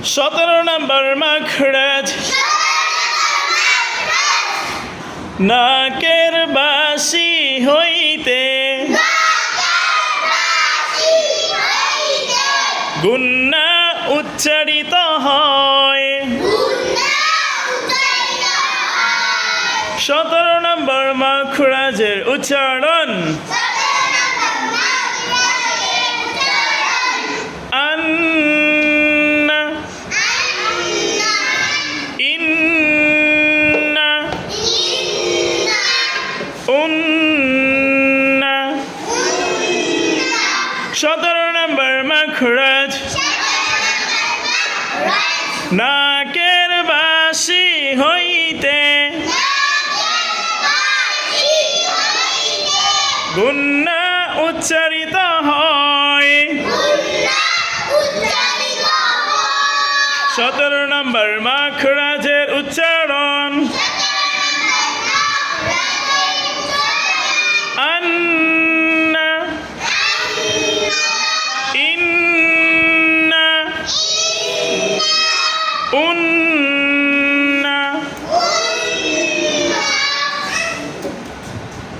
17 নম্বর মাখরাজ নাকের বাসি হইতে গুন্না উচ্চারিত হয়। 17 নম্বর মাখরাজের উচ্চারণ আন্না, ইন্না, উন্না। 17 নম্বর মাখরাজ নাকের বাসি হইতে গুন্না উচ্চারিত হয়। 17 নম্বর মাখরাজের উচ্চারণ আন্না, ইন্না, উন্না।